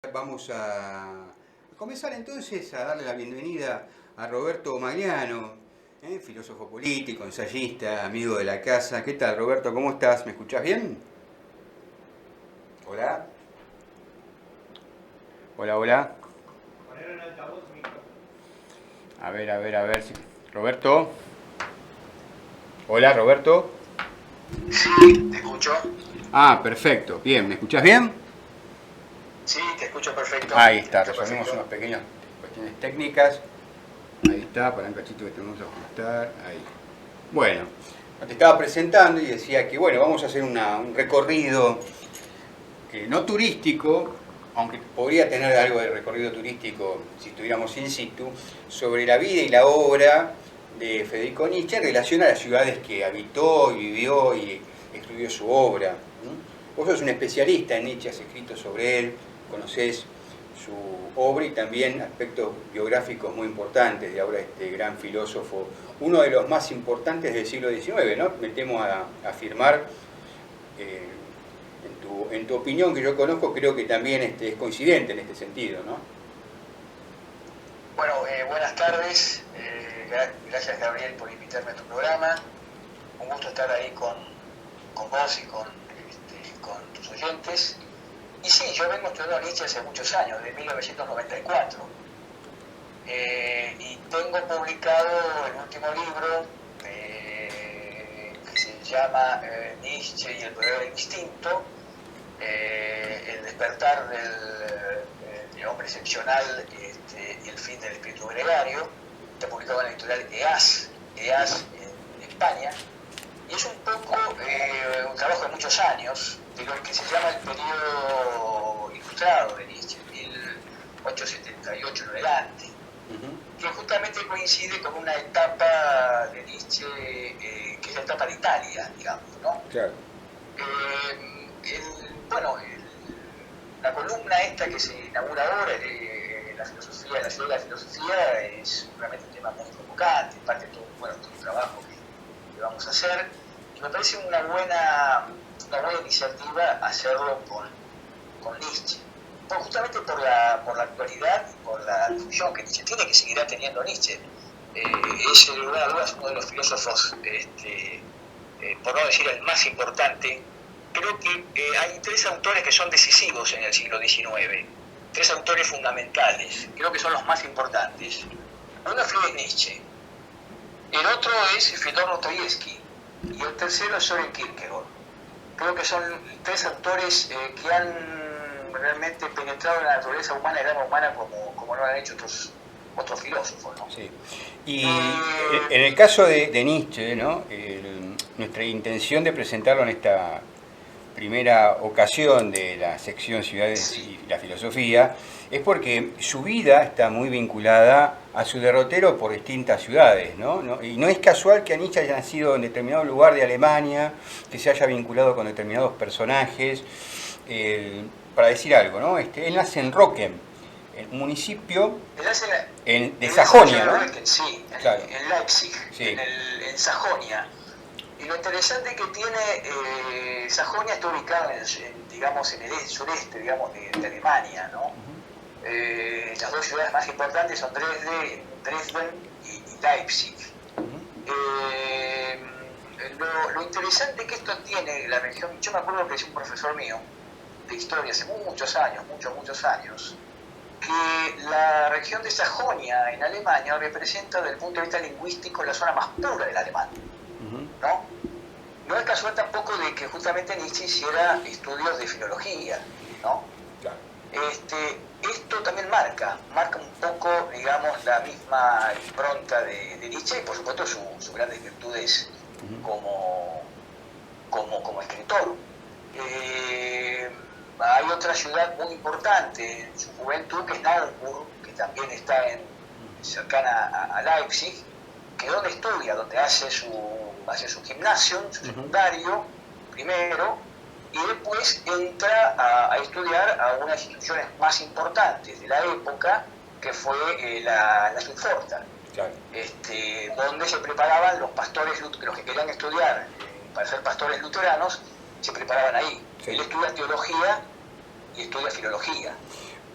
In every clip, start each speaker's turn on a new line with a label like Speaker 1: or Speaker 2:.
Speaker 1: Vamos a comenzar entonces a darle la bienvenida a Roberto Magliano, filósofo político, ensayista, amigo de la casa. ¿Qué tal, Roberto? ¿Cómo estás? ¿Me escuchás bien? Hola. Hola, hola.
Speaker 2: Poner en altavoz mi micrófono.
Speaker 1: A ver. Roberto. Hola, Roberto.
Speaker 3: Sí, te escucho.
Speaker 1: Ah, perfecto. Bien, ¿me escuchás bien?
Speaker 3: Sí, te escucho perfecto.
Speaker 1: Ahí está,
Speaker 3: Te escucho
Speaker 1: resolvimos
Speaker 3: perfecto.
Speaker 1: unas pequeñas cuestiones técnicas. Ahí está, para un cachito que tenemos que ajustar. Ahí. Bueno, te estaba presentando y decía que bueno, vamos a hacer un recorrido no turístico, aunque podría tener algo de recorrido turístico si estuviéramos in situ, sobre la vida y la obra de Federico Nietzsche en relación a las ciudades que habitó y vivió y escribió su obra. Vos sos un especialista en Nietzsche, has escrito sobre él, conocés su obra y también aspectos biográficos muy importantes de ahora este gran filósofo, uno de los más importantes del siglo XIX, ¿no? Me temo a afirmar, en tu opinión que yo conozco, creo que también es coincidente en este sentido, ¿no?
Speaker 3: Bueno, buenas tardes. Gracias, Gabriel, por invitarme a tu programa. Un gusto estar ahí con vos y con tus oyentes. Y sí, yo vengo estudiando a Nietzsche hace muchos años, de 1994. Y tengo publicado el último libro que se llama Nietzsche y el verdadero instinto. El despertar del hombre excepcional y el fin del espíritu gregario. Está publicado en la editorial EAS en España, y es un poco un trabajo de muchos años, de lo que se llama el periodo ilustrado de Nietzsche, 1878 en adelante, que justamente coincide con una etapa de Nietzsche que es la etapa de Italia, digamos, ¿no?
Speaker 1: Claro.
Speaker 3: La columna esta que se inaugura ahora de la filosofía, la ciudad de la filosofía, es realmente un tema muy convocante, parte de todo un trabajo que vamos a hacer, y me parece una buena iniciativa hacerlo con Nietzsche, justamente por la actualidad y por la difusión que Nietzsche tiene, que seguirá teniendo Nietzsche. Es sin lugar a dudas uno de los filósofos, por no decir el más importante. Creo que hay tres autores que son decisivos en el siglo XIX, tres autores fundamentales, creo que son los más importantes. Uno es Friedrich Nietzsche, el otro es Fyodor Dostoyevsky y el tercero es Søren Kierkegaard. Creo que son tres autores que han realmente penetrado en la naturaleza humana y el alma humana como no han hecho otros filósofos, ¿no?
Speaker 1: Sí. Y en el caso de Nietzsche, ¿no? Nuestra intención de presentarlo en esta primera ocasión de la sección Ciudades y la Filosofía es porque su vida está muy vinculada a su derrotero por distintas ciudades, ¿no? Y no es casual que Nietzsche haya nacido en determinado lugar de Alemania, que se haya vinculado con determinados personajes. Para decir algo, ¿no? Él nace en Rocken, un municipio de Sajonia, ¿no?
Speaker 3: Sí,
Speaker 1: claro.
Speaker 3: En Leipzig,
Speaker 1: sí.
Speaker 3: en Sajonia. Y lo interesante que tiene Sajonia está ubicada digamos, en el sureste, digamos, de Alemania, ¿no? Las dos ciudades más importantes son Dresden y Leipzig. Lo interesante que esto tiene, la región, yo me acuerdo que es un profesor mío de historia hace muchos años, que la región de Sajonia en Alemania representa desde el punto de vista lingüístico la zona más pura del alemán, ¿no? No es casual tampoco de que justamente Nietzsche hiciera estudios de filología, ¿no?
Speaker 1: Claro.
Speaker 3: Esto también marca un poco, digamos, la misma impronta de Nietzsche y por supuesto sus grandes virtudes como escritor. Hay otra ciudad muy importante en su juventud, que es Naumburg, que también está cercana a Leipzig, que es donde estudia, donde hace su gimnasio, su secundario, primero, y después entra a estudiar a unas instituciones más importantes de la época, que fue la Sudforta,
Speaker 1: claro.
Speaker 3: Donde se preparaban los pastores, los que querían estudiar para ser pastores luteranos, se preparaban ahí. Sí. Él estudia teología y estudia filología.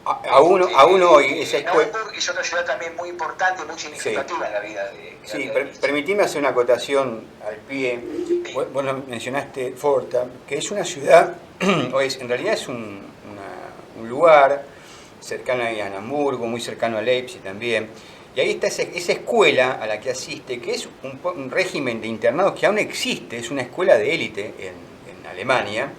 Speaker 1: Aún hoy esa escuela...
Speaker 3: Naumburg es otra ciudad también muy importante, muy significativa en la vida de
Speaker 1: Sí,
Speaker 3: la vida de
Speaker 1: permitime hacer una acotación al pie.
Speaker 3: Sí.
Speaker 1: Vos mencionaste Forta, que es una ciudad, en realidad es un lugar cercano a Hamburgo, muy cercano a Leipzig también. Y ahí está esa escuela a la que asiste, que es un régimen de internados que aún existe, es una escuela de élite en Alemania,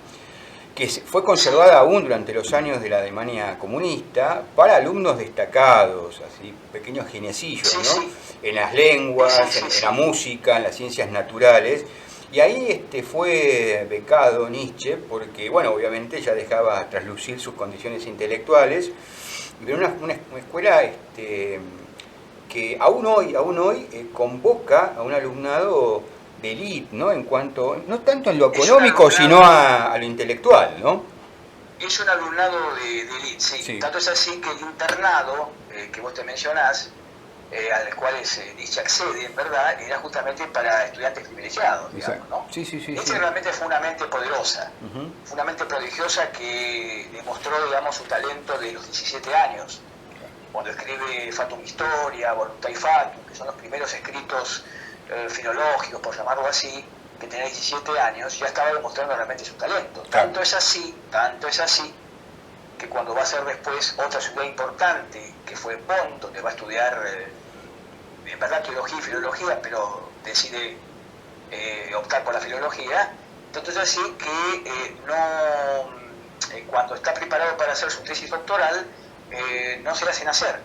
Speaker 1: que fue conservada aún durante los años de la Alemania comunista para alumnos destacados, así pequeños geniecillos, ¿no? En las lenguas, en la música, en las ciencias naturales. Y ahí fue becado Nietzsche porque, bueno, obviamente ya dejaba traslucir sus condiciones intelectuales, pero una escuela que aún hoy convoca a un alumnado de élite, ¿no? En cuanto, no tanto en lo económico, sino a lo intelectual, ¿no?
Speaker 3: Es un alumnado de élite, sí. Tanto es así que el internado que vos te mencionás, al cual Nietzsche accede, en verdad, era justamente para estudiantes privilegiados, digamos, ¿no? Nietzsche realmente fue una mente poderosa, fue una mente prodigiosa que demostró, digamos, su talento de los 17 años, cuando escribe Fatum Historia, Voluntas y Fatum, que son los primeros escritos filológicos, por llamarlo así, que tenía 17 años, ya estaba demostrando realmente su talento. Tanto es así, que cuando va a ser después otra ciudad importante, que fue Bonn, donde va a estudiar, en verdad, teología y filología, pero decide optar por la filología, tanto es así que cuando está preparado para hacer su tesis doctoral, no se la hacen hacer,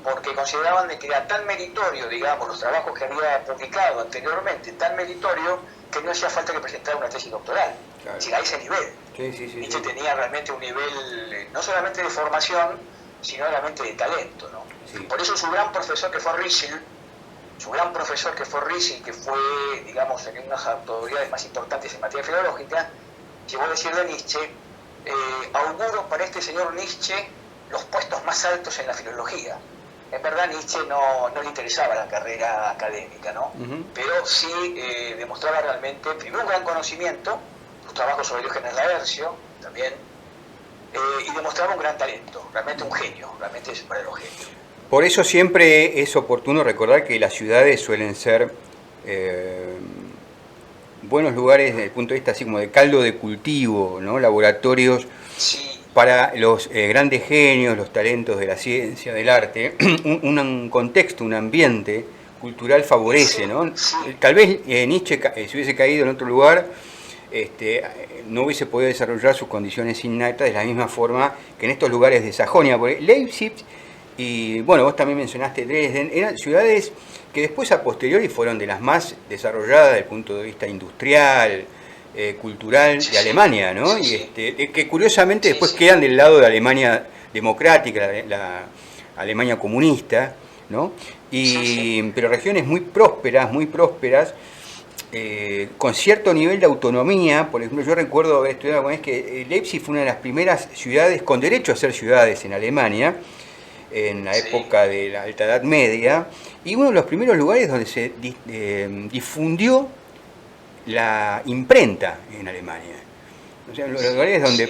Speaker 3: porque consideraban de que era tan meritorio, digamos, los trabajos que había publicado anteriormente, tan meritorio, que no hacía falta que presentara una tesis doctoral. Claro. Es decir, a ese nivel. Nietzsche tenía realmente un nivel, no solamente de formación, sino realmente de talento, ¿no? Por eso su gran profesor que fue Rizal, que fue, digamos, en una de las autoridades más importantes en materia filológica, llegó a decir de Nietzsche, auguro para este señor Nietzsche los puestos más altos en la filología. En verdad, Nietzsche no le interesaba la carrera académica, ¿no? Pero sí demostraba realmente, primero, un gran conocimiento, sus trabajos sobre Diógenes Laercio también, y demostraba un gran talento, realmente un genio, realmente es un verdadero genio.
Speaker 1: Por eso siempre es oportuno recordar que las ciudades suelen ser buenos lugares desde el punto de vista así como de caldo de cultivo, ¿no? Laboratorios para los grandes genios, los talentos de la ciencia, del arte. Un contexto, un ambiente cultural favorece, ¿no? Tal vez Nietzsche, si hubiese caído en otro lugar, no hubiese podido desarrollar sus condiciones innatas de la misma forma que en estos lugares de Sajonia. Porque Leipzig y, bueno, vos también mencionaste Dresden, eran ciudades que después a posteriori fueron de las más desarrolladas desde el punto de vista industrial, cultural de Alemania, ¿no? Y que curiosamente después quedan del lado de Alemania democrática, la Alemania comunista, ¿no? Pero regiones muy prósperas, con cierto nivel de autonomía. Por ejemplo, yo recuerdo haber estudiado con que Leipzig fue una de las primeras ciudades con derecho a ser ciudades en Alemania, en la época de la Alta Edad Media, y uno de los primeros lugares donde se difundió la imprenta en Alemania. O sea, los lugares donde,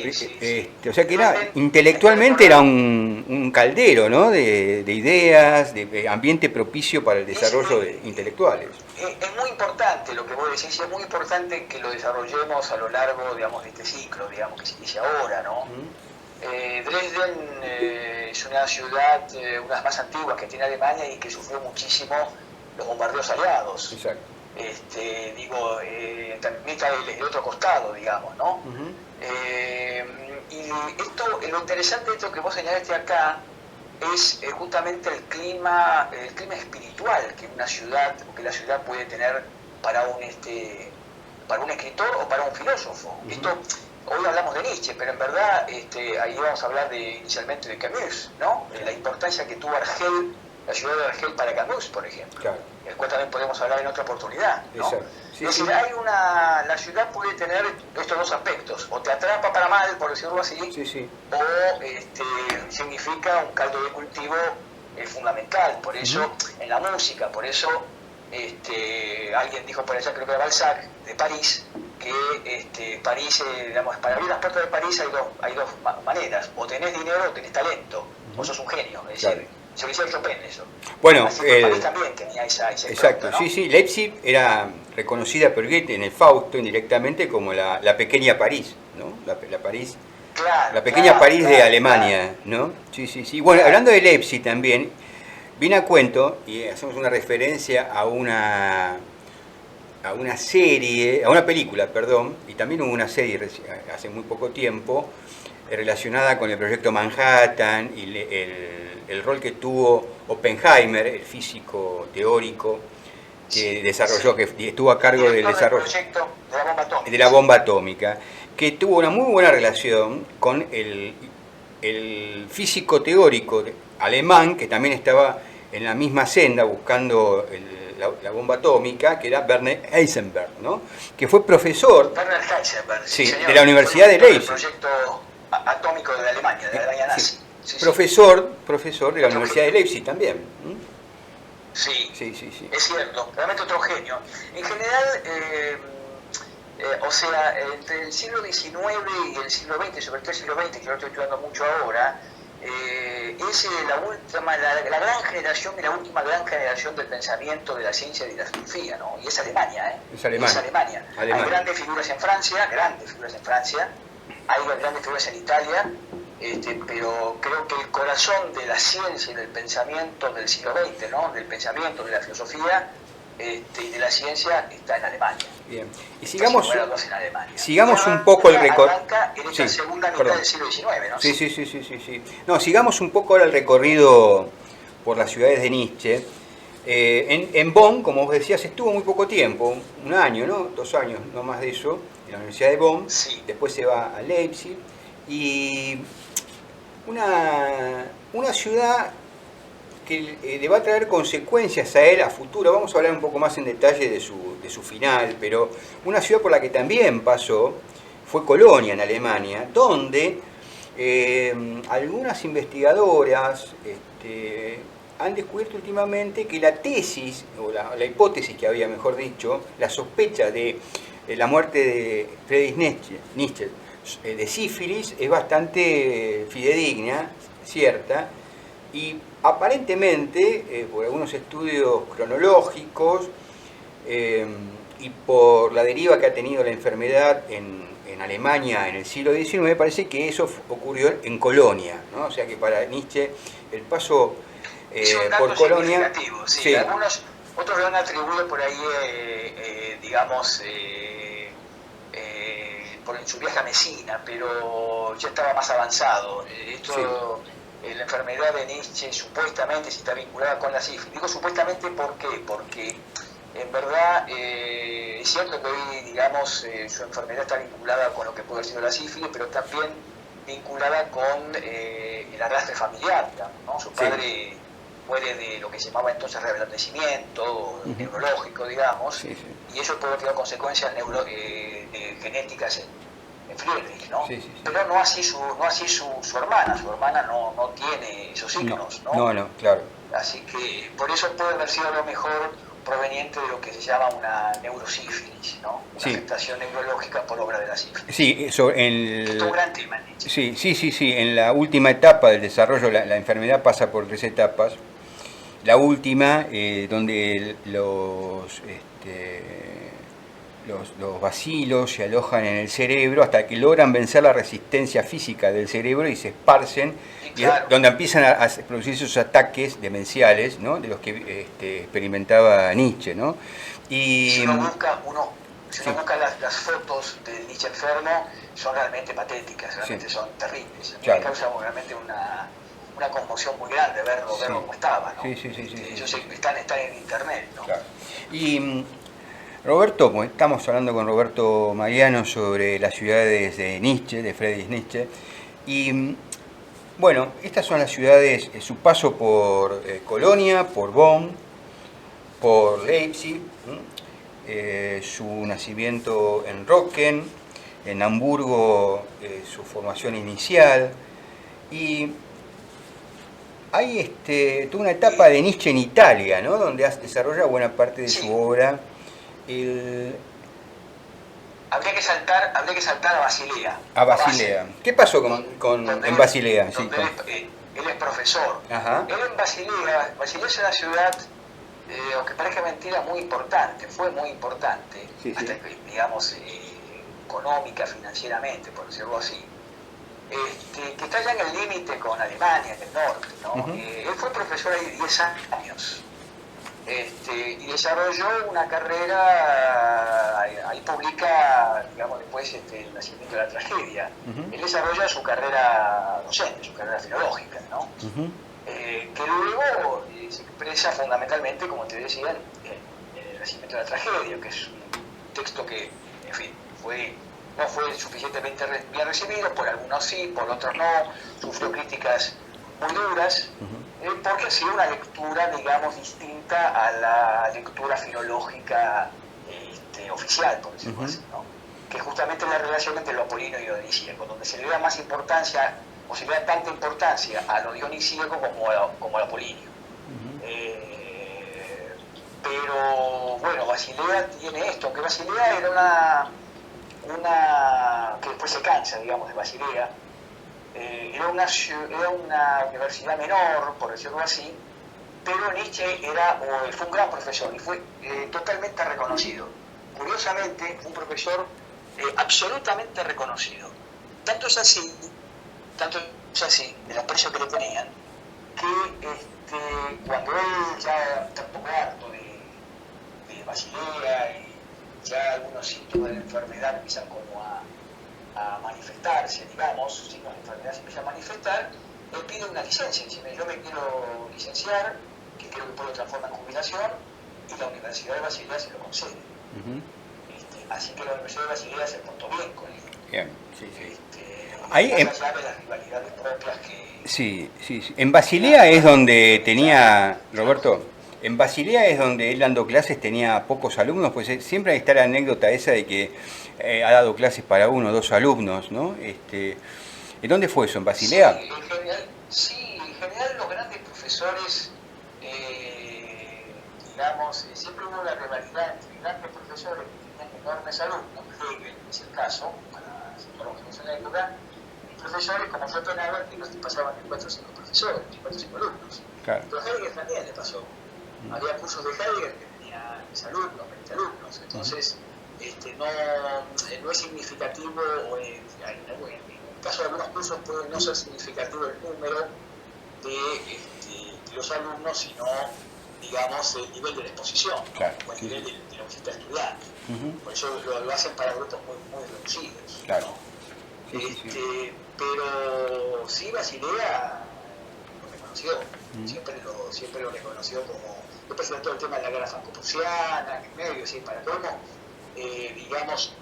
Speaker 1: o sea que intelectualmente era un caldero, ¿no? de ideas, de ambiente propicio para el desarrollo de intelectuales.
Speaker 3: Es muy importante lo que vos decís, es muy importante que lo desarrollemos a lo largo, digamos, de este ciclo, digamos, que se inicia ahora, ¿no? Dresden es una ciudad, una de las más antiguas que tiene Alemania y que sufrió muchísimo los bombardeos aliados.
Speaker 1: Exacto.
Speaker 3: También está el otro costado, digamos, ¿no? Y lo interesante de esto que vos señalaste acá es justamente el clima espiritual que una ciudad, o que la ciudad puede tener para un escritor o para un filósofo. Hoy hablamos de Nietzsche, pero en verdad ahí vamos a hablar inicialmente de Camus, ¿no? De la importancia que tuvo Argel, la ciudad de Argel para Camus, por ejemplo. Claro. El cual también podemos hablar en otra oportunidad, ¿no? Es decir, la ciudad puede tener estos dos aspectos, o te atrapa para mal, por decirlo así, o significa un caldo de cultivo fundamental. Por eso, en la música, por eso alguien dijo por allá, creo que era Balzac, de París, que París, digamos, para abrir las puertas de París hay dos maneras: o tenés dinero o tenés talento, o sos un genio. Es decir, se lo decía Chopin eso.
Speaker 1: Bueno,
Speaker 3: así que París también tenía esa
Speaker 1: exacto,
Speaker 3: impronta, ¿no?
Speaker 1: sí, sí, Leipzig era reconocida por Goethe en el Fausto indirectamente como la pequeña París, ¿no? La París,
Speaker 3: Claro,
Speaker 1: la pequeña París de Alemania,
Speaker 3: claro.
Speaker 1: ¿no? Sí, sí, sí. Bueno, hablando de Leipzig también, viene a cuento, y hacemos una referencia a una serie, a una película, perdón, y también hubo una serie hace muy poco tiempo relacionada con el proyecto Manhattan y el rol que tuvo Oppenheimer, el físico teórico que desarrolló, que estuvo a cargo del desarrollo
Speaker 3: proyecto de la bomba atómica.
Speaker 1: De la bomba atómica, que tuvo una muy buena relación con el físico teórico alemán, que también estaba en la misma senda buscando la bomba atómica, que era Werner Heisenberg, ¿no? Que fue profesor
Speaker 3: Werner Heisenberg,
Speaker 1: sí,
Speaker 3: señor,
Speaker 1: de la Universidad de Leipzig.
Speaker 3: El proyecto atómico de Alemania, de la Alemania nazi.
Speaker 1: Sí.
Speaker 3: Sí,
Speaker 1: profesor de la
Speaker 3: otro
Speaker 1: Universidad
Speaker 3: genio.
Speaker 1: de Leipzig también.
Speaker 3: Sí,
Speaker 1: Sí, sí, sí.
Speaker 3: es cierto, realmente otro genio. En general, o sea, entre el siglo XIX y el siglo XX, sobre todo el siglo XX, que yo estoy estudiando mucho ahora, es la gran generación y la última gran generación del pensamiento de la ciencia y de la filosofía, ¿no? Y es Alemania, ¿eh?
Speaker 1: Es Alemania.
Speaker 3: Hay grandes figuras en Francia, hay grandes figuras en Italia, pero creo que el corazón de la ciencia y del pensamiento del siglo XX, ¿no? Del pensamiento, de la filosofía y de la ciencia está en Alemania.
Speaker 1: Bien, y sigamos
Speaker 3: en
Speaker 1: un poco el recorrido.
Speaker 3: En esta segunda mitad del siglo XIX, ¿no?
Speaker 1: Sí. No, sigamos un poco ahora el recorrido por las ciudades de Nietzsche. En Bonn, como vos decías, estuvo muy poco tiempo, un año, ¿no? 2 años, no más de eso, en la Universidad de Bonn.
Speaker 3: Sí.
Speaker 1: Después se va a Leipzig. Y una ciudad que le va a traer consecuencias a él a futuro. Vamos a hablar un poco más en detalle de su final, pero una ciudad por la que también pasó fue Colonia, en Alemania, donde algunas investigadoras han descubierto últimamente que la tesis, o la hipótesis que había, mejor dicho, la sospecha de la muerte de Friedrich Nietzsche de sífilis es bastante fidedigna, cierta, y aparentemente, por algunos estudios cronológicos y por la deriva que ha tenido la enfermedad en Alemania en el siglo XIX, parece que eso ocurrió en Colonia, ¿no? O sea que para Nietzsche el paso por Colonia...
Speaker 3: Sí. Algunos, otros lo han atribuido por ahí, digamos, por su viaje a Mesina, pero ya estaba más avanzado. La enfermedad de Nietzsche supuestamente sí está vinculada con la sífilis. Digo supuestamente, ¿por qué? Porque en verdad es cierto que hoy, digamos, su enfermedad está vinculada con lo que puede haber sido la sífilis, pero también vinculada con el arrastre familiar, digamos, ¿no? Su padre muere de lo que se llamaba entonces reblandecimiento neurológico, digamos, y eso puede tener consecuencias genéticas en Friedrich, ¿no? Pero no así su hermana no tiene esos signos, ¿no?
Speaker 1: No, claro.
Speaker 3: Así que por eso puede haber sido a lo mejor proveniente de lo que se llama una neurosífilis, ¿no? Una afectación neurológica por obra de la sífilis.
Speaker 1: Sí, eso
Speaker 3: es un gran tema, Nietzsche.
Speaker 1: Sí, en la última etapa del desarrollo, la enfermedad pasa por 3 etapas. La última, donde los bacilos se alojan en el cerebro hasta que logran vencer la resistencia física del cerebro y se esparcen,
Speaker 3: claro.
Speaker 1: donde empiezan a producirse esos ataques demenciales, ¿no? De los que experimentaba Nietzsche, ¿no? Y
Speaker 3: si uno busca las fotos de Nietzsche enfermo, son realmente patéticas, realmente son terribles. A mí me causa realmente una conmoción muy grande verlo cómo estaba, ¿no? Ellos están en internet, ¿no?
Speaker 1: Claro. Y Roberto, pues estamos hablando con Roberto Mariano sobre las ciudades de Nietzsche, de Friedrich Nietzsche, y bueno, estas son las ciudades, su paso por Colonia, por Bonn, por Leipzig, su nacimiento en Rocken, en Hamburgo, su formación inicial, y hay toda una etapa de Nietzsche en Italia, ¿no? Donde desarrolla buena parte de su obra.
Speaker 3: habría que saltar a Basilea.
Speaker 1: A Basilea. ¿Qué pasó en Basilea? Sí,
Speaker 3: él es profesor.
Speaker 1: Ajá.
Speaker 3: Él en Basilea es una ciudad, aunque parezca mentira, muy importante, fue muy importante,
Speaker 1: Sí, sí.
Speaker 3: hasta que, digamos, económica, financieramente, por decirlo así, que está ya en el límite con Alemania, en el norte, ¿no?
Speaker 1: Uh-huh.
Speaker 3: Él fue profesor ahí 10 años. Y desarrolló una carrera, ahí publica, digamos, después el nacimiento de la tragedia.
Speaker 1: Uh-huh.
Speaker 3: Él desarrolla su carrera docente, su carrera filológica, ¿no?
Speaker 1: Uh-huh.
Speaker 3: Que luego se expresa fundamentalmente, como te decía, en el nacimiento de la tragedia, que es un texto que, en fin, no fue suficientemente bien recibido, por algunos sí, por otros no, sufrió críticas muy duras, porque ha sido una lectura, digamos, distinta a la lectura filológica oficial, por decirlo así, ¿no? Que es justamente la relación entre lo apolíneo y lo dionisíaco, donde se le da más importancia, o se le da tanta importancia a lo dionisíaco como al apolíneo. Pero bueno, Basilea tiene esto, que Basilea era que después se cansa, digamos, de Basilea. Era una universidad menor, por decirlo así, pero Nietzsche fue un gran profesor y fue totalmente reconocido. Curiosamente, fue un profesor absolutamente reconocido. Tanto es así, el aprecio que le tenían, que cuando él ya está un poco harto de Basilea y ya algunos síntomas de la enfermedad empiezan como a manifestarse, digamos, signos de enfermedad se empiezan a manifestar, él pide una licencia, dice, yo me quiero licenciar, que creo que puedo transformar en jubilación, y la Universidad de Basilea se lo concede. Así que la Universidad de Basilea se portó bien con él.
Speaker 1: Bien, sí, sí.
Speaker 3: Ahí, más allá de las rivalidades propias que...
Speaker 1: Sí. En Basilea es donde tenía, Roberto, en Basilea es donde él dando clases tenía pocos alumnos, pues siempre está la anécdota esa de que ha dado clases para 1 o 2 alumnos, ¿no? ¿En dónde fue eso? ¿En Basilea?
Speaker 3: Sí, en general los grandes profesores, digamos, siempre hubo una rivalidad entre grandes profesores que tenían enormes alumnos, Hegel es el caso, para psicólogos en la época, y profesores como Schopenhauer que no pasaban de 4 o 5 profesores, 4 o 5 alumnos.
Speaker 1: Claro.
Speaker 3: Pero a Heidegger también le pasó. Había cursos de Heidegger que tenía 10 alumnos, 20 alumnos, entonces no es significativo, en el caso de algunos cursos puede no ser significativo el número de los alumnos, sino, digamos, el nivel de la exposición,
Speaker 1: claro,
Speaker 3: o el nivel de lo que se está estudiando. Por eso lo hacen para grupos muy reducidos.
Speaker 1: Claro.
Speaker 3: ¿No? Pero sí, Basilea lo reconoció, siempre lo reconoció como... Después se todo el tema de la guerra franco-prusiana, en medio, ¿sí? Para cómo, digamos,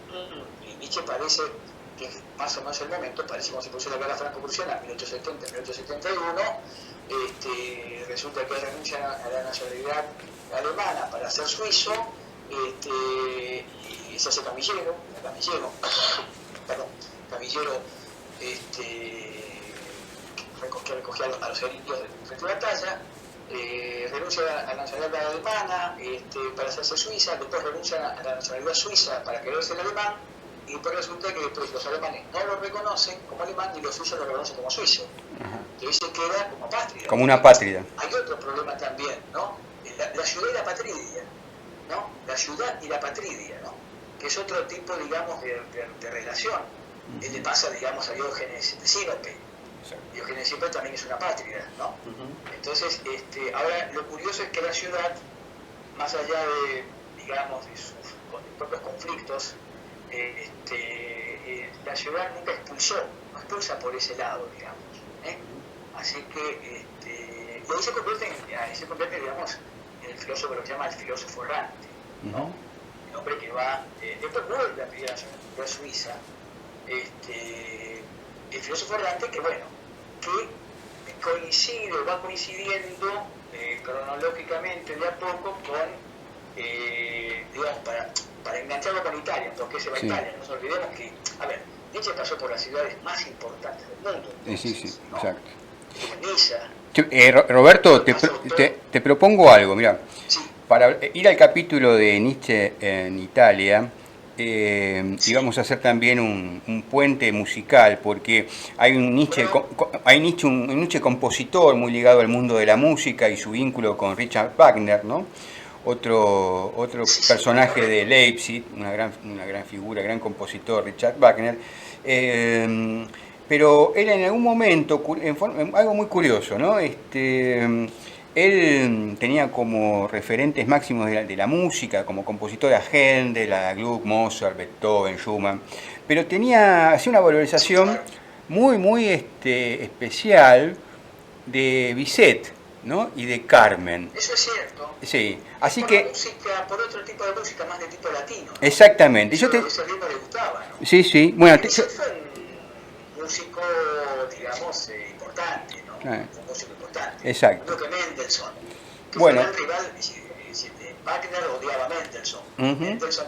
Speaker 3: Nietzsche parece que es más o menos el momento, parece como si puso la guerra franco-prusiana en 1870-1871, resulta que renuncian a la nacionalidad alemana para ser suizo, y se hace camillero, que recogía a los heridos frente a la batalla, renuncia a la nacionalidad alemana para hacerse suiza, después renuncia a la nacionalidad suiza para quererse el alemán, y después resulta que después los alemanes no lo reconocen como alemán y los suizos lo reconocen como suizo. Entonces se queda como apátrida.
Speaker 1: Como una pátrida.
Speaker 3: Hay otro problema también, ¿no? La ciudad y la patridia, ¿no? La ciudad y la patridia, ¿no? Que es otro tipo, digamos, de relación. Le pasa, digamos, a Diógenes de Sinope. Diógenes de Sinope también es una pátrida, ¿no? Entonces, ahora lo curioso es que la ciudad, más allá de, digamos, de sus propios conflictos, la ciudad nunca no expulsa por ese lado, digamos. Así que, y ahí se convierte, digamos, en el filósofo, lo que se llama el filósofo errante, ¿no? El hombre que va, después vuelve a pedir a la nacionalidad suiza, el filósofo errante que, bueno, que va coincidiendo cronológicamente de a poco con, digamos, para engancharlo con Italia, porque se va a Italia. No nos olvidemos que, a ver, Nietzsche pasó por las ciudades más importantes del mundo. Entonces,
Speaker 1: ¿no? Exacto.
Speaker 3: Niza.
Speaker 1: Roberto, te propongo algo, mira.
Speaker 3: Sí.
Speaker 1: Para ir al capítulo de Nietzsche en Italia, y vamos a hacer también un puente musical, porque hay un Nietzsche compositor muy ligado al mundo de la música y su vínculo con Richard Wagner, ¿no? Otro personaje de Leipzig, una gran figura, gran compositor, Richard Wagner. Pero él en algún momento, algo muy curioso, ¿no? Él tenía como referentes máximos de la música, como compositor a Händel, a Gluck, Mozart, Beethoven, Schumann, pero hacía una valorización muy especial de Bizet, ¿no? Y de Carmen.
Speaker 3: Eso es cierto.
Speaker 1: Sí, así
Speaker 3: por
Speaker 1: que...
Speaker 3: por otro tipo de música, más de tipo latino.
Speaker 1: Exactamente.
Speaker 3: Ese ritmo le gustaba, ¿no?
Speaker 1: Sí, sí. Bueno,
Speaker 3: Bizet fue un músico, digamos, importante, ¿no? Un músico importante.
Speaker 1: Exacto.
Speaker 3: Lo que Mendelssohn, que
Speaker 1: bueno,
Speaker 3: fue el rival, Wagner odiaba a Mendelssohn. Mendelssohn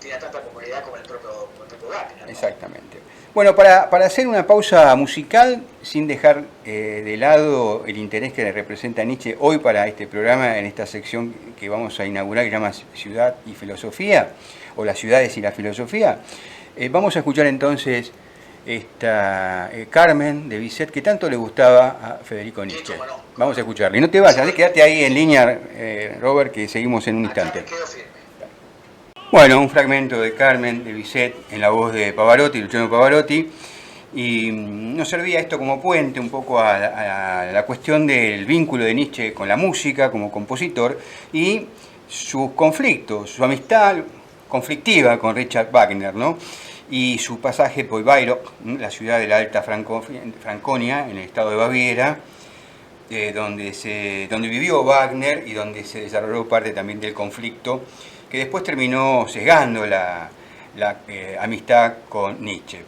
Speaker 3: tenía tanta popularidad como el propio Wagner, ¿no?
Speaker 1: Exactamente. Bueno, para hacer una pausa musical, sin dejar de lado el interés que le representa Nietzsche hoy para este programa, en esta sección que vamos a inaugurar, que se llama Ciudad y Filosofía, o las ciudades y la filosofía, vamos a escuchar entonces esta Carmen de Bizet, que tanto le gustaba a Federico Nietzsche. Vamos a escucharla. Y no te vayas, quédate ahí en línea, Robert, que seguimos en un instante. Bueno, un fragmento de Carmen de Bizet en la voz de Pavarotti, Luciano Pavarotti, y nos servía esto como puente un poco a la cuestión del vínculo de Nietzsche con la música como compositor y sus conflictos, su amistad conflictiva con Richard Wagner, ¿no? Y su pasaje por Bayreuth, la ciudad de la Alta Franconia, en el estado de Baviera, donde vivió Wagner y donde se desarrolló parte también del conflicto, que después terminó sesgando la amistad con Nietzsche.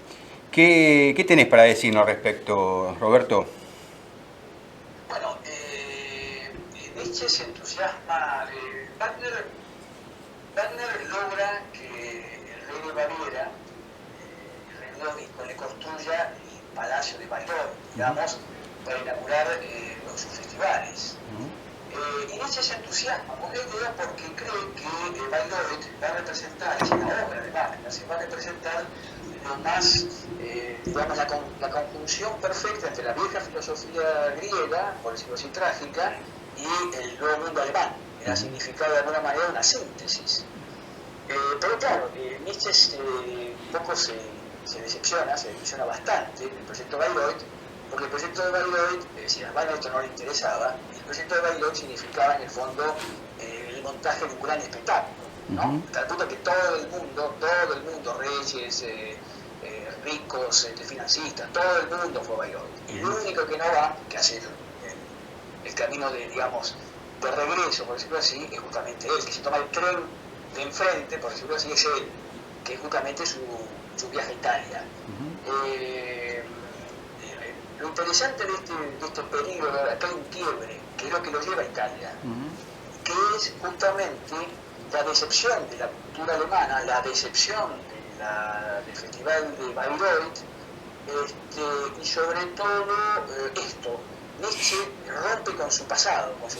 Speaker 1: ¿Qué tenés para decirnos al respecto, Roberto?
Speaker 3: Bueno, Nietzsche se entusiasma. Wagner logra que el rey de Baviera, el rey Ludwig, le construya el palacio de Bayreuth, digamos, para inaugurar sus festivales. Y Nietzsche se entusiasma con la idea porque cree que Bayreuth va a representar, es una obra de Wagner, se va a representar lo más, digamos, la conjunción perfecta entre la vieja filosofía griega, por decirlo así, trágica, y el nuevo mundo alemán. Era significado de alguna manera una síntesis. Pero claro, Nietzsche un poco se decepciona bastante del proyecto Bayreuth, porque el proyecto de Bayreuth, si a Wagner esto no le interesaba, el proyecto de Bayreuth significaba en el fondo el montaje de un gran espectáculo, ¿no? Hasta el punto que todo el mundo, reyes, ricos, financistas, todo el mundo fue a Bayreuth. Y el único que no va, que hace el camino de, digamos, de regreso, por decirlo así, es justamente él, que se toma el tren de enfrente, por decirlo así, es él, que es justamente su viaje a Italia. Lo interesante de este periodo, acá hay un quiebre, que es lo que lo lleva a Italia, que es justamente la decepción de la cultura alemana, la decepción del Festival de Bayreuth, y sobre todo esto, Nietzsche rompe con su pasado, con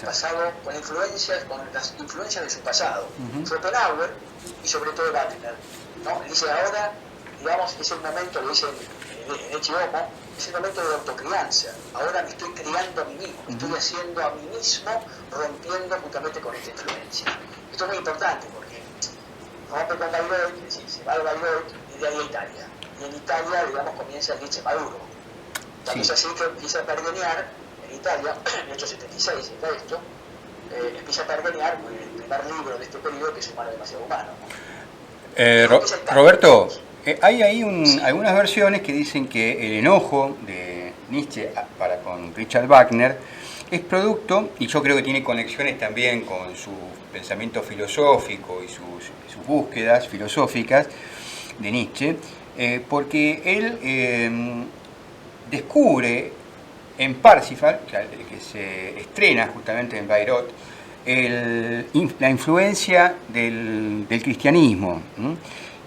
Speaker 3: las influencias de su pasado, Schopenhauer y sobre todo Wagner, ¿no? Dice ahora, digamos, es el momento, lo dice en Ecce Homo, es el momento de la autocrianza. Ahora me estoy criando a mí mismo, me estoy haciendo a mí mismo, rompiendo justamente con esta influencia. Esto es muy importante porque rompe con Bayreuth, es decir, se va a Bayreuth y de ahí a Italia. Y en Italia, digamos, comienza el Nietzsche maduro. Entonces así que empieza a pergeñar en Italia, en 1876 está esto, empieza a pergeñar el primer libro de este periodo, que es Humano demasiado humano, ¿no?
Speaker 1: Roberto, hay ahí algunas versiones que dicen que el enojo de Nietzsche para con Richard Wagner es producto, y yo creo que tiene conexiones también con su pensamiento filosófico y sus búsquedas filosóficas de Nietzsche, porque él descubre en Parsifal, que se estrena justamente en Bayreuth, la influencia del cristianismo, ¿no?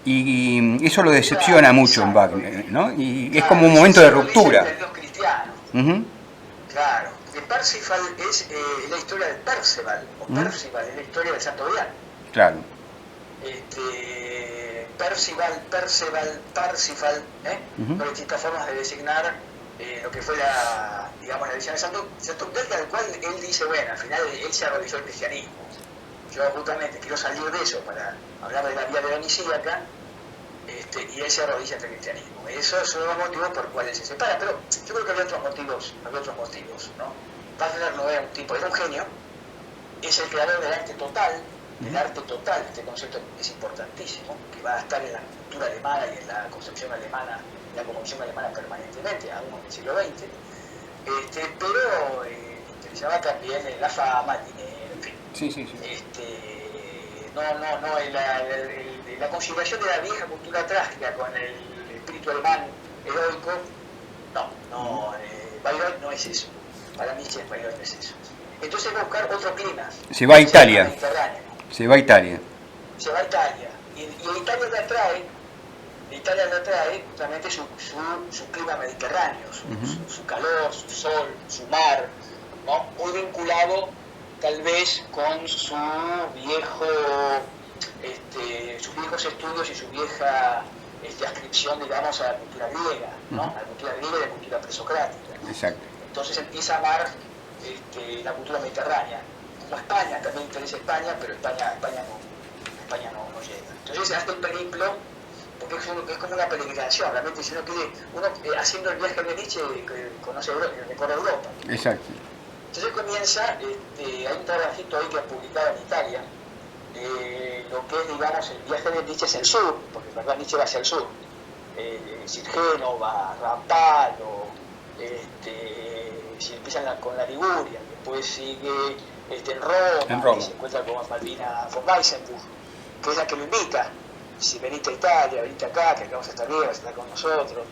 Speaker 1: Y eso lo decepciona mucho en Wagner, ¿no? Y es como un momento de ruptura.
Speaker 3: Claro, porque Parsifal es la historia de Perceval, o Percival es la historia de Santo Brian.
Speaker 1: Claro.
Speaker 3: Parsifal, por distintas formas de designar lo que fue la visión de Santo Belga, del cual él dice, bueno, al final él se arrodilló al cristianismo. Yo justamente quiero salir de eso para hablar de la vida dionisíaca, y él se arrodilla ante el cristianismo. Esos son los motivos por los cuales se separa, pero yo creo que había otros motivos, ¿no? Wagner no era un tipo, era un genio, es el creador del arte total, este concepto es importantísimo, que va a estar en la cultura alemana y en la concepción alemana, permanentemente, aún en el siglo XX, pero interesaba también la fama, el dinero, en fin. La conciliación de la vieja cultura trágica con el espíritu alemán heroico, Bayreuth no es eso. Para Nietzsche, Bayreuth no es eso. Entonces va a buscar otro clima.
Speaker 1: Se va a Italia. Y a Italia le atrae justamente su clima mediterráneo, su calor, su sol, su mar, ¿no? Muy vinculado tal vez con sus viejos estudios y su vieja ascripción, digamos, a la cultura griega, ¿no? A la cultura griega y a la cultura presocrática. Exacto.
Speaker 3: Entonces empieza a amar la cultura mediterránea. Como España, también interesa España, pero España no llega. Entonces hace el periplo, porque es como una peregrinación, realmente si uno quiere, haciendo el viaje de Nietzsche, recorre Europa.
Speaker 1: Exacto.
Speaker 3: Entonces comienza, hay un trabajito ahí que ha publicado en Italia, lo que es, digamos, el viaje de Nietzsche hacia el sur, porque en verdad Nietzsche va hacia el sur, Génova, Rapallo, si empiezan con la Liguria, después sigue en Roma, y se encuentra con Malvina von Weissenburg, que es la que lo invita, si venite a Italia, venite acá, que vamos a estar bien, vas a estar con nosotros.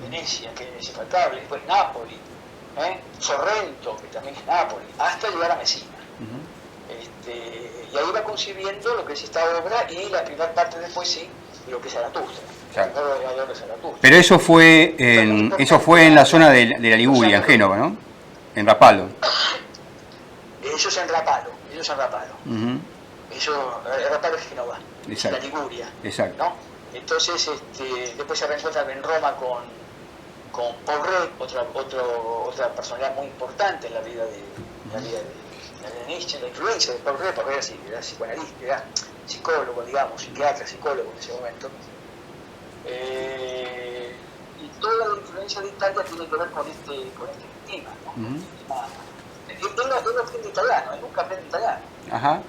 Speaker 3: Venecia, que es infaltable, después Nápoli, Sorrento, que también es Nápoli, hasta llegar a Messina. Y ahí va concibiendo lo que es esta obra y la primera parte después sí, de lo que es Zaratustra.
Speaker 1: Claro. Pero eso fue en la zona de la Liguria, en Génova, ¿no? En Rapallo.
Speaker 3: Ellos en Rapallo. Rapallo es Génova,
Speaker 1: exacto.
Speaker 3: La Liguria.
Speaker 1: Exacto.
Speaker 3: ¿No? Entonces, después se reencuentra en Roma con Paul Rey, otra personalidad muy importante en la vida de Nietzsche, la influencia de Paul Rey. Paul Rey era psicoanalista, era psicólogo, digamos, psicólogo en ese momento. Y toda la influencia de Italia tiene que ver con este tema, ¿no? Él no aprende italiano, él nunca aprende italiano.
Speaker 1: Ajá.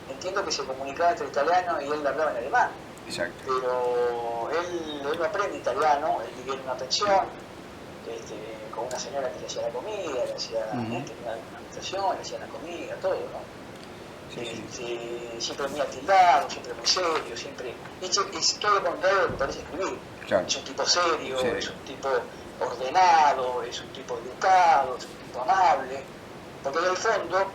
Speaker 3: Entiendo que se comunicaba entre italiano y él hablaba en alemán.
Speaker 1: Exacto.
Speaker 3: Pero él no aprende italiano, él vivía en una pensión, con una señora que le hacía la comida, le hacía tenía una habitación, le hacía la comida, todo, ¿no? Siempre muy atildado, siempre muy serio, siempre. Es todo lo contrario de lo que parece escribir. Claro. Es un tipo serio, es un tipo ordenado, es un tipo educado, es un tipo amable, porque en el fondo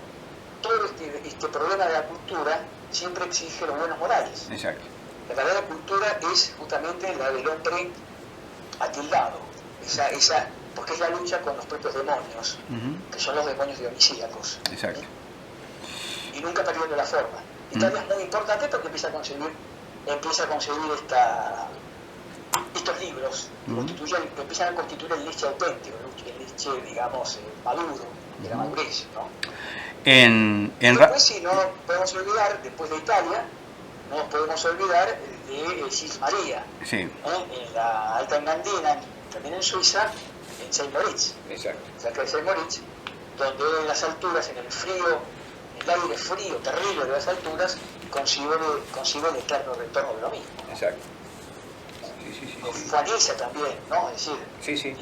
Speaker 3: todo este problema de la cultura siempre exige los buenos modales.
Speaker 1: Exacto.
Speaker 3: La verdadera cultura es justamente la del hombre atildado, porque es la lucha con los propios demonios, que son los demonios dionisíacos.
Speaker 1: Exacto.
Speaker 3: Y nunca perdiendo la forma. Italia es muy importante porque empieza a concebir estos libros, que empiezan a constituir el Nietzsche auténtico, el Nietzsche, digamos, maduro, de la madurez, ¿no? Después, si no podemos olvidar, después de Italia, no nos podemos olvidar de Sils Maria, en la Alta Engadina, también en Suiza, en Saint Moritz, cerca de Saint Moritz, donde en las alturas, en el aire frío, terrible de las alturas, concibe el eterno retorno de lo mismo.
Speaker 1: Exacto.
Speaker 3: Fue a Niza también, ¿no? Es decir,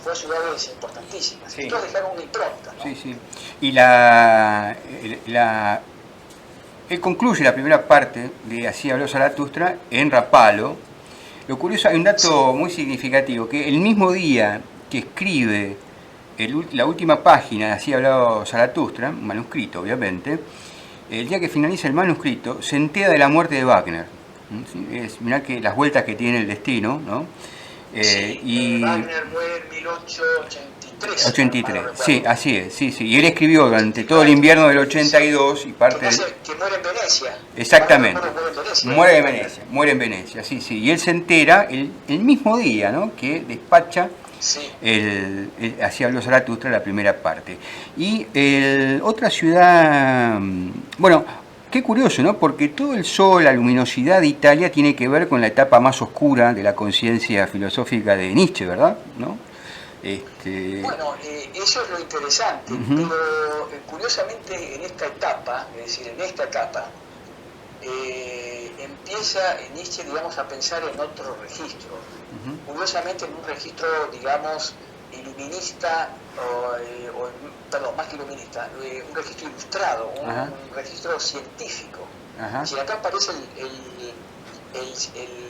Speaker 3: fue ciudades importantísimas. Todos dejaron una impronta, ¿no?
Speaker 1: Y él concluye la primera parte de Así habló Zaratustra en Rapallo. Lo curioso, hay un dato muy significativo, que el mismo día que escribe la última página de Así habló Zaratustra, un manuscrito obviamente, el día que finaliza el manuscrito se entera de la muerte de Wagner. Mirá que las vueltas que tiene el destino, ¿no?
Speaker 3: Wagner muere en 1883, 83.
Speaker 1: 83,
Speaker 3: no
Speaker 1: sí, así es, sí, sí. Y él escribió durante todo el invierno del 82 y parte del...
Speaker 3: Que muere en Venecia.
Speaker 1: Exactamente.
Speaker 3: Muere en Venecia.
Speaker 1: Muere en Venecia, sí, sí. Y él se entera el mismo día, ¿no? Que despacha
Speaker 3: Sí.
Speaker 1: hacia los Zaratustra la primera parte. Y otra ciudad, bueno, qué curioso, ¿no? Porque todo el sol, la luminosidad de Italia tiene que ver con la etapa más oscura de la conciencia filosófica de Nietzsche, ¿verdad? ¿No?
Speaker 3: Bueno, eso es lo interesante, pero curiosamente en esta etapa, empieza Nietzsche, digamos, a pensar en otro registro. Curiosamente en un registro, digamos, iluminista, perdón, más que iluminista, un registro ilustrado, un registro científico. Si acá aparece el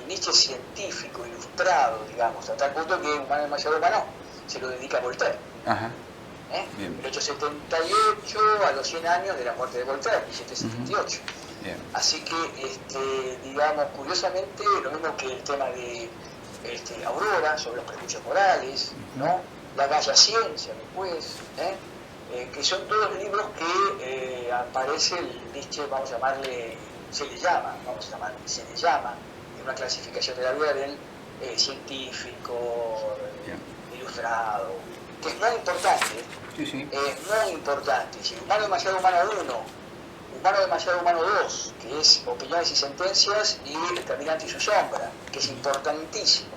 Speaker 3: Nietzsche científico, ilustrado, digamos, a tal punto que Humano demasiado humano se lo dedica a Voltaire. En 1878, a los 100 años de la muerte de Voltaire, 1778. Así que, digamos, curiosamente, lo mismo que el tema de Aurora, sobre los prejuicios morales, ¿no? La Galla Ciencia, después, que son todos libros que aparece el Nietzsche, vamos a llamarle, se le llama, en una clasificación de la vida del científico, ilustrado, que es muy importante, muy importante. Si Humano demasiado humano 1, Humano demasiado humano 2, que es Opiniones y Sentencias, y El Caminante y su sombra, que es importantísimo.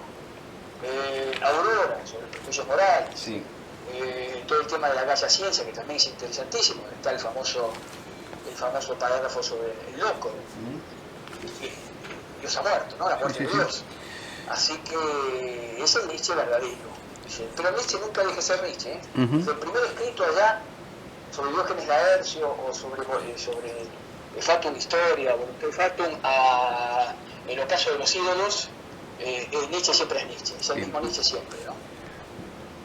Speaker 3: Aurora, sobre prejuicios morales. Todo el tema de la Galla Ciencia, que también es interesantísimo. Está el famoso parágrafo sobre el loco. Dios ha muerto, ¿no? La muerte de Dios. Así que es el Nietzsche verdadero. Pero Nietzsche nunca deja de ser Nietzsche. El primer escrito allá sobre Diógenes Laercio o sobre Fatum Historia, Voluntas Fatum, el ocaso de los ídolos, Nietzsche siempre es Nietzsche, es el mismo Nietzsche siempre, ¿no?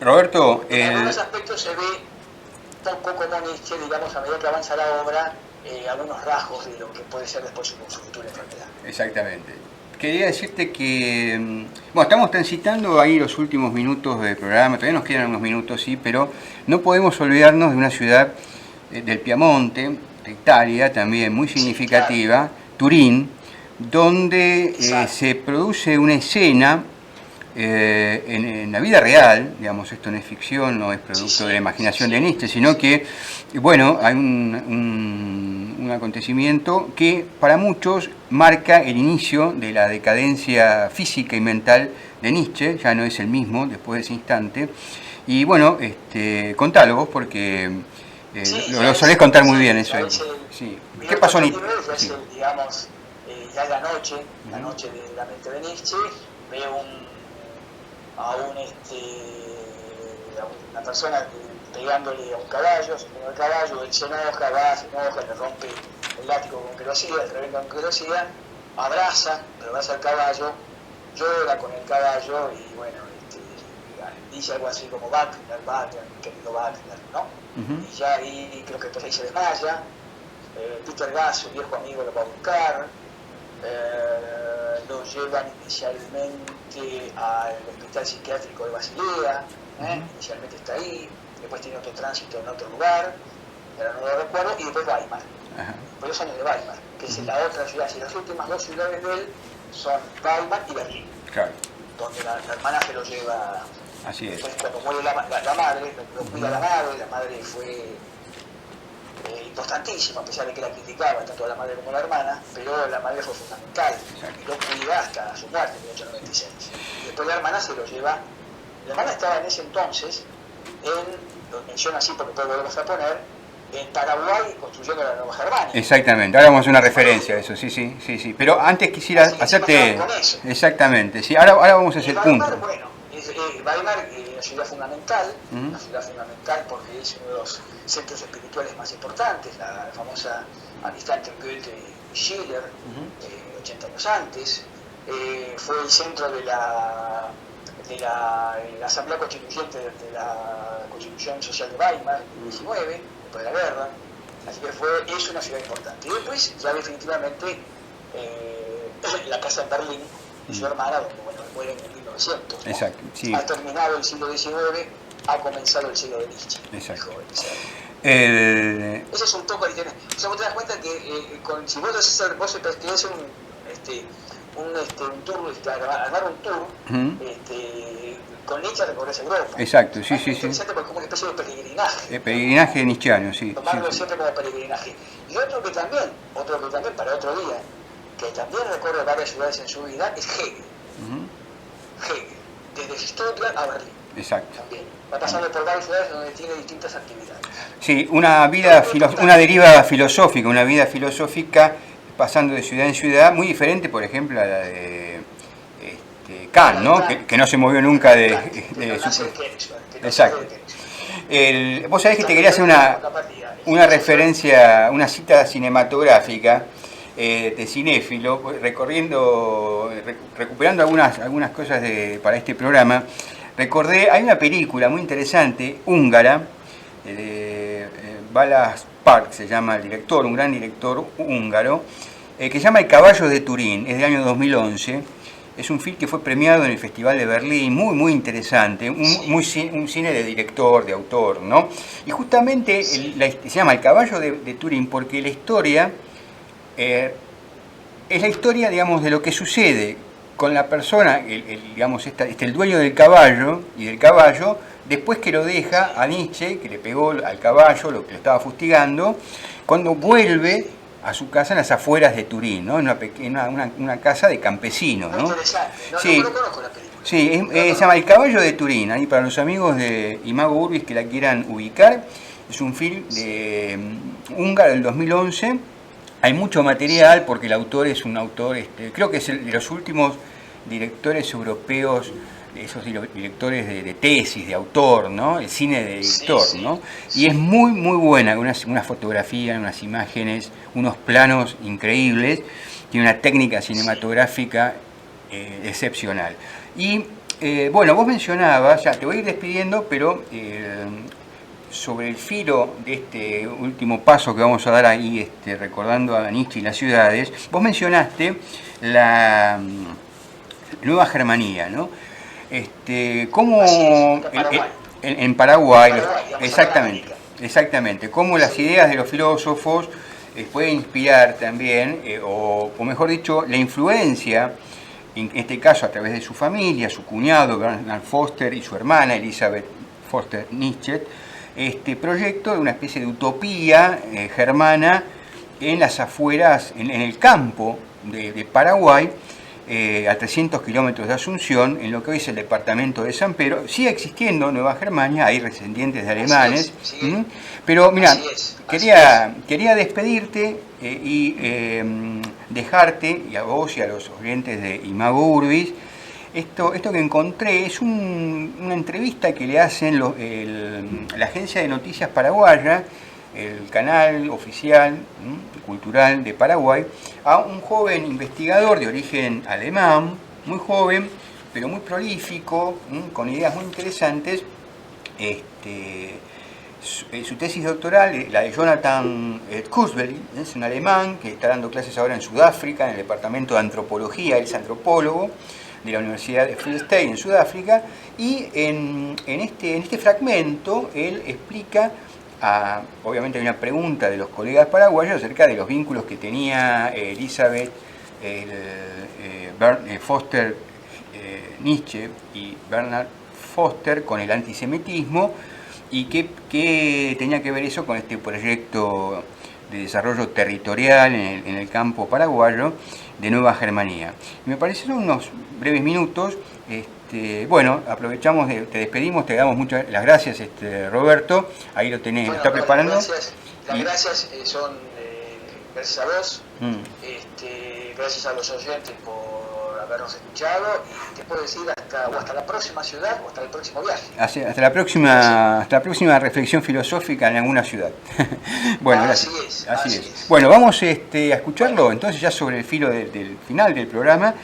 Speaker 1: Roberto,
Speaker 3: en algunos aspectos se ve poco como Nietzsche, digamos, a medida que avanza la obra, algunos rasgos de lo que puede ser después su futura enfermedad.
Speaker 1: Exactamente. Quería decirte que, bueno, estamos transitando ahí los últimos minutos del programa, todavía nos quedan unos minutos, sí, pero no podemos olvidarnos de una ciudad del Piamonte, de Italia, también muy significativa, Turín, donde se produce una escena en la vida real, digamos, esto no es ficción, no es producto de la imaginación de Nietzsche, sino que, bueno, hay un acontecimiento que para muchos marca el inicio de la decadencia física y mental de Nietzsche, ya no es el mismo después de ese instante. Y bueno, contalo vos porque lo solés contar muy bien eso. ¿Qué pasó en Italia?
Speaker 3: Digamos, ya la noche de la mente de Nietzsche, veo a una persona pegándole a un caballo, subiendo el caballo, él se enoja, le rompe el látigo con que lo hacía, el revés con que lo hacía, abraza al caballo, llora con el caballo y bueno, dice algo así como Wagner, mi querido Wagner, ¿no? Y ya ahí creo que después ahí se desmaya, Peter Gass, su viejo amigo, lo va a buscar, lo llevan inicialmente al hospital psiquiátrico de Basilea, inicialmente está ahí, después tiene otro tránsito en otro lugar, pero no lo recuerdo, y después Weimar, después los años de Weimar, que es la otra ciudad, y las últimas dos ciudades de él son Weimar y Berlín, donde la hermana se lo lleva.
Speaker 1: Así es.
Speaker 3: Entonces cuando muere la madre, lo cuida la madre fue importantísima, a pesar de que la criticaba tanto a la madre como a la hermana, pero la madre fue fundamental, y lo cuida hasta su muerte en 1896. Y después la hermana se lo lleva. La hermana estaba en ese entonces, lo menciono así porque después lo volvemos a poner, en Paraguay construyendo la Nueva Germania.
Speaker 1: Exactamente, ahora vamos a hacer una referencia a eso, sí. Pero antes quisiera hacerte... Exactamente, sí, ahora vamos a hacer el punto.
Speaker 3: Bueno, Weimar es una ciudad fundamental, porque es uno de los centros espirituales más importantes, la famosa amistad entre Goethe y Schiller, 80 años antes, fue el centro de la Asamblea Constituyente de la Constitución Social de Weimar, en 19, después de la guerra, así que es una ciudad importante. Y después, ya definitivamente, la casa en Berlín, de su hermana, donde mueren en 1900.
Speaker 1: Exacto, sí.
Speaker 3: Ha terminado el siglo XIX, ha comenzado el siglo de Nietzsche.
Speaker 1: Exacto.
Speaker 3: Dijo Elizabeth.
Speaker 1: El-
Speaker 3: Eso es un poco el tema. O sea, vos te das cuenta que si vos querés hacer un tour, armar un tour, con Nietzsche recorres Europa.
Speaker 1: Exacto, sí,
Speaker 3: Es
Speaker 1: sí, sí.
Speaker 3: interesante porque es como una especie de peregrinaje.
Speaker 1: El peregrinaje nietzscheano, sí.
Speaker 3: Tomarlo
Speaker 1: Sí.
Speaker 3: siempre como peregrinaje. Y otro que también para otro día, que también recorre varias ciudades en su vida, es Hegel.
Speaker 1: Ujú.
Speaker 3: Hegel, desde Stuttgart a Berlín.
Speaker 1: Exacto.
Speaker 3: También. Va pasando por varias ciudades donde tiene distintas actividades.
Speaker 1: Sí, una deriva filosófica, una vida filosófica pasando de ciudad en ciudad, muy diferente, por ejemplo, a la de Kant, ¿no? Que no se movió nunca de su... Exacto. Vos sabés que te quería hacer una referencia, una cita cinematográfica de cinéfilo, recuperando algunas cosas para este programa. Recordé, hay una película muy interesante, húngara, Balázs Park se llama el director, un gran director húngaro, que se llama El caballo de Turín, es del año 2011. Es un film que fue premiado en el Festival de Berlín, muy, muy interesante, un cine de director, de autor, ¿no? Y justamente se llama El caballo de Turín porque la historia es la historia, digamos, de lo que sucede con la persona, digamos, el dueño del caballo y del caballo, después que lo deja a Nietzsche, que le pegó al caballo, lo que lo estaba fustigando, cuando vuelve a su casa en las afueras de Turín, ¿no? En una casa de campesinos, ¿no?
Speaker 3: Muy interesante.
Speaker 1: Sí.
Speaker 3: No conozco la película.
Speaker 1: Sí, se llama El caballo de Turín, ahí para los amigos de Imago Urbis que la quieran ubicar. Es un film húngaro del 2011. Hay mucho material porque el autor es un autor, creo que es de los últimos directores europeos, esos directores de tesis, de autor, ¿no? El cine de director,
Speaker 3: Sí, sí.
Speaker 1: ¿no? Y es muy, muy buena, con unas fotografías, unas imágenes, unos planos increíbles, tiene una técnica cinematográfica excepcional. Y bueno, vos mencionabas, ya te voy a ir despidiendo, pero sobre el filo de este último paso que vamos a dar ahí, recordando a Nietzsche y las ciudades, vos mencionaste la Nueva Germanía, ¿no? Cómo en Paraguay, exactamente, cómo las ideas de los filósofos pueden inspirar también, o mejor dicho, la influencia, en este caso a través de su familia, su cuñado Bernard Foster y su hermana Elizabeth Foster Nietzsche, este proyecto de una especie de utopía germana en las afueras, en el campo de Paraguay, a 300 kilómetros de Asunción, en lo que hoy es el departamento de San Pedro. Sigue existiendo Nueva Germania, hay descendientes de alemanes, pero mira, quería despedirte y dejarte, y a vos y a los oyentes de Imago Urbis, esto que encontré es una entrevista que le hacen la agencia de noticias paraguaya, el canal oficial cultural de Paraguay, a un joven investigador de origen alemán, muy joven, pero muy prolífico, con ideas muy interesantes. Su tesis doctoral, la de Jonathan Kurzweil, es un alemán que está dando clases ahora en Sudáfrica, en el departamento de antropología, él es antropólogo de la Universidad de Free State en Sudáfrica, y en este fragmento él explica, obviamente hay una pregunta de los colegas paraguayos acerca de los vínculos que tenía Elizabeth Foster Nietzsche y Bernard Foster con el antisemitismo, y qué tenía que ver eso con este proyecto de desarrollo territorial en el campo paraguayo de Nueva Germanía. Y me parecieron unos breves minutos. Bueno, aprovechamos, te despedimos, te damos muchas las gracias, Roberto. Ahí lo tenés,
Speaker 3: Bueno,
Speaker 1: ¿está preparando?
Speaker 3: Las gracias son gracias a vos, gracias a los oyentes por habernos escuchado, y te puedo decir hasta la próxima ciudad o hasta el próximo viaje.
Speaker 1: Hasta la próxima reflexión filosófica en alguna ciudad. Bueno, gracias. Así es. Bueno, vamos a escucharlo entonces ya sobre el filo del final del programa.